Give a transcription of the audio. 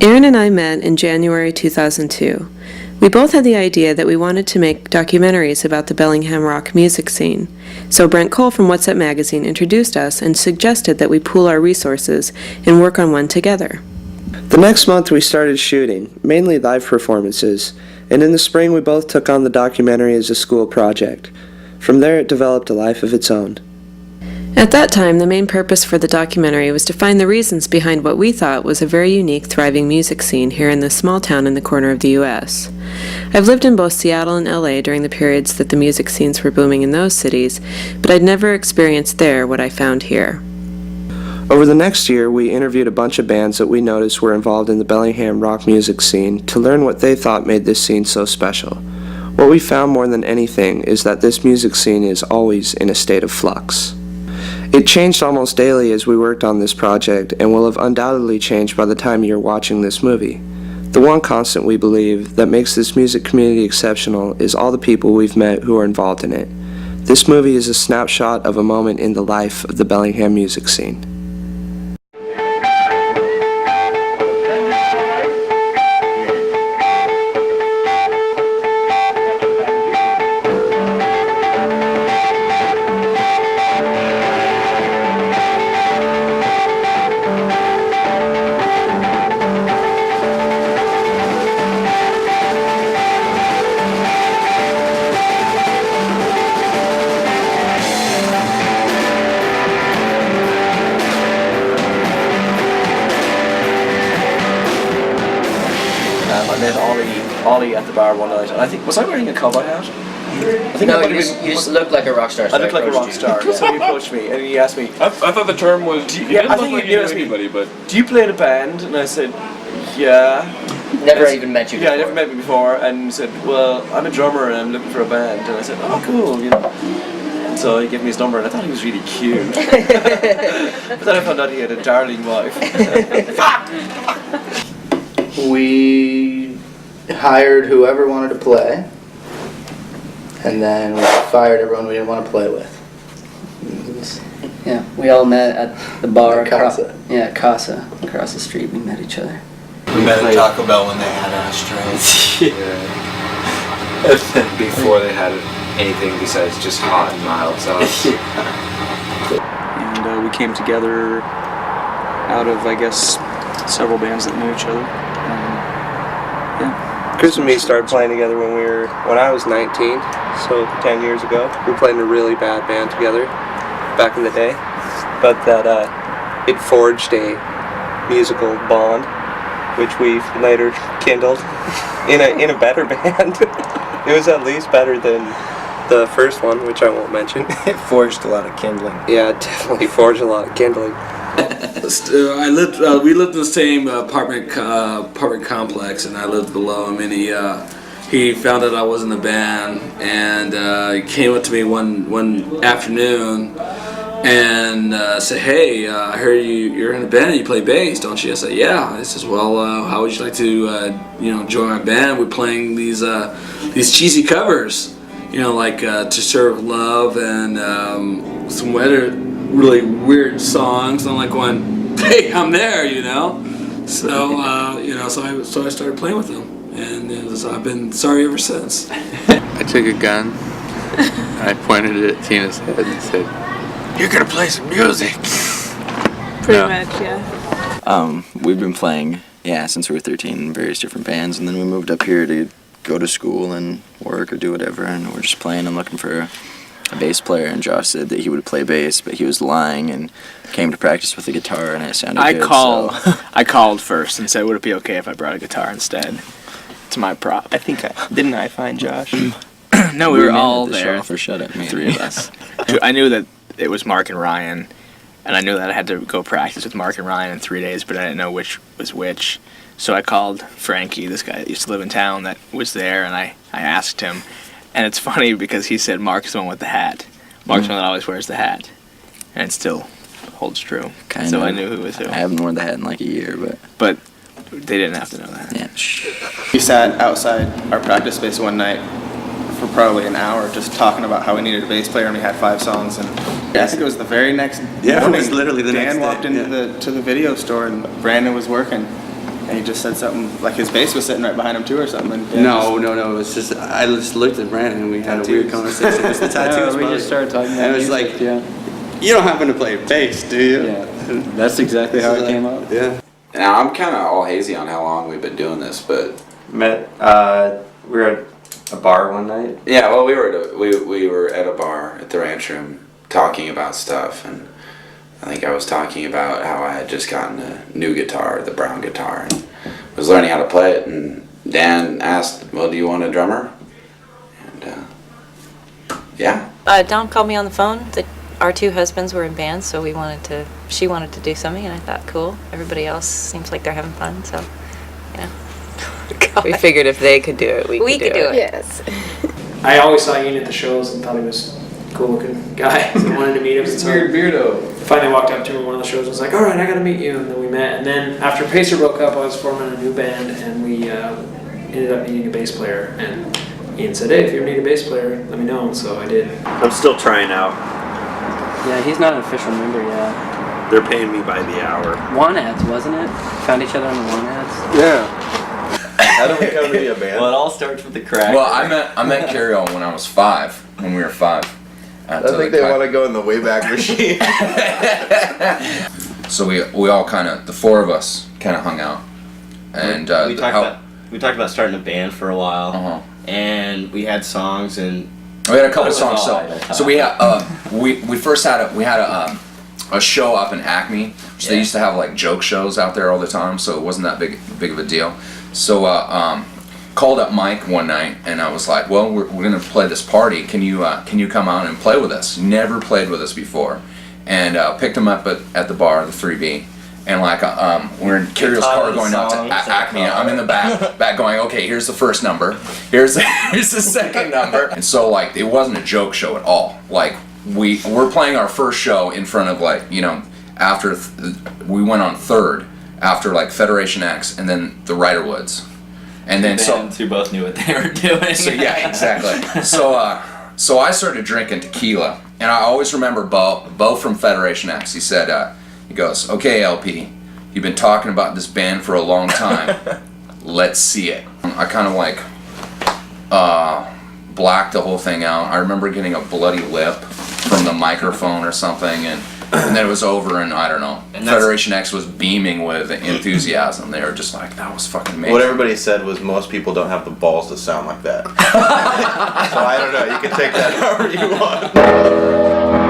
Herrin and I met in January 2002. We both had the idea that we wanted to make documentaries about the Bellingham rock music scene, so Brent Cole from What's Up magazine introduced us and suggested that we pool our resources and work on one together. The next month we started shooting, mainly live performances, and in the spring we both took on the documentary as a school project. From there it developed a life of its own. At that time, the main purpose for the documentary was to find the reasons behind what we thought was a very unique, thriving music scene here in this small town in the corner of the U.S. I've lived in both Seattle and L.A. during the periods that the music scenes were booming in those cities, but I'd never experienced there what I found here. Over the next year, we interviewed a bunch of bands that we noticed were involved in the Bellingham rock music scene to learn what they thought made this scene so special. What we found more than anything is that this music scene is always in a state of flux. It changed almost daily as we worked on this project and will have undoubtedly changed by the time you're watching this movie. The one constant we believe that makes this music community exceptional is all the people we've met who are involved in it. This movie is a snapshot of a moment in the life of the Bellingham music scene. I met Ollie at the bar one night, and I think, was I wearing a cowboy hat? No, you just looked like a rock star. I looked like a rock star, so he approached me and he asked me. I thought the term was. I think he asked me, anybody, but do you play in a band? And I said, yeah. Never even met you before. Yeah, I never met you before, and he said, well, I'm a drummer and I'm looking for a band, and I said, oh, cool, you know. So he gave me his number, and I thought he was really cute. But then I found out he had a darling wife. We hired whoever wanted to play, and then we fired everyone we didn't want to play with. Yeah, we all met at the bar. At Casa. Yeah, Casa. Across the street, we met each other. We met at Taco Bell when they had ashtrays. Yeah. Before they had anything besides just hot and mild sauce. And we came together out of, I guess, several bands that knew each other. Yeah. Chris and me started playing together when I was 19, so 10 years ago. We played in a really bad band together back in the day, but that it forged a musical bond, which we later kindled in a better band. It was at least better than the first one, which I won't mention. It forged a lot of kindling. Yeah, it definitely forged a lot of kindling. We lived in the same apartment complex, and I lived below him. And he found out I was in the band, and he came up to me one afternoon and said, "Hey, I heard you're in a band and you play bass, don't you?" I said, "Yeah." He says, "Well, how would you like to join my band? We're playing these cheesy covers, like To Serve Love and some other really weird songs." And I'm like going, "Hey, I'm there, So so I started playing with them, and I've been sorry ever since. I took a gun, I pointed it at Tina's head and said, "You're gonna play some music." Pretty much, yeah. We've been playing, since we were 13 in various different bands, and then we moved up here to go to school and work or do whatever, and we're just playing and looking for a bass player, and Josh said that he would play bass, but he was lying and came to practice with the guitar, and it sounded good. I called first and said, would it be okay if I brought a guitar instead? It's my prop. I think didn't I find Josh? No, we were all there. For shut it, man. Three of us. I knew that it was Mark and Ryan, and I knew that I had to go practice with Mark and Ryan in 3 days, but I didn't know which was which. So I called Frankie, this guy that used to live in town that was there, and I asked him. And it's funny because he said Mark's the one with the hat. Mark's the one that always wears the hat. And it still holds true. Kind so of. I knew who was who. I haven't worn the hat in like a year, But they didn't have to know that. Yeah. We sat outside our practice space one night for probably an hour just talking about how we needed a bass player, and we had 5 songs. And I think it was the very next morning. It was literally the next Dan day. walked into the video store, and Brandon was working. And he just said something like his bass was sitting right behind him too, or something. And No. It was just I just looked at Brandon and we had a weird conversation. It was the tattoos. we just started talking about And it was music, like, yeah. you don't happen to play bass, do you? Yeah, that's exactly how it came up. Yeah. Now I'm kind of all hazy on how long we've been doing this, but We were at a bar one night. yeah, well, we were at a bar at the Ranch Room talking about stuff, and I think I was talking about how I had just gotten a new guitar, the brown guitar, and was learning how to play it, and Dan asked, well, do you want a drummer? And yeah. Dom called me on the phone. Our two husbands were in bands, so she wanted to do something, and I thought, cool. Everybody else seems like they're having fun, so, yeah. We figured if they could do it, we could do it. Yes. I always saw Ian at the shows and thought he was a cool-looking guy. I wanted to meet him. He's a weird beardo. Finally walked up to him at one of the shows and was like, all right, I gotta meet you. And then we met. And then after Pacer broke up, I was forming a new band, and we ended up needing a bass player. And Ian said, hey, if you need a bass player, let me know. And so I did. I'm still trying out. Yeah, he's not an official member yet. They're paying me by the hour. Ads, wasn't it? Found each other on the Ads. Yeah. How do we come to be a band? Well, it all starts with the crack. Well, I met Carrie when I was 5, when we were 5. I think they want to go in the Wayback Machine. So we all kind of, the 4 of us kind of hung out. And we talked about starting a band for a while. And we had songs and... We had a couple songs. So we had, we first had a show up in Acme. So they used to have like joke shows out there all the time, so it wasn't that big of a deal. So called up Mike one night, and I was like, well, we're gonna play this party. Can you come out and play with us? Never played with us before. And picked him up at the bar, the 3B. And like we're in Kirill's car going out to Acme. I'm in the back going, okay, here's the first number. Here's the second number. And so like it wasn't a joke show at all. Like we're playing our first show in front of like, after we went on 3rd after like Federation X and then the Riderwoods. And then who both knew what they were doing. So yeah, exactly. So I started drinking tequila, and I always remember Bo from Federation X. He said, he goes, okay, LP, you've been talking about this band for a long time. Let's see it. I kind of like blacked the whole thing out. I remember getting a bloody lip from the microphone or something, and then it was over, and I don't know. Federation X was beaming with enthusiasm. They were just like, that was fucking amazing. What everybody said was most people don't have the balls to sound like that. So I don't know. You can take that however you want.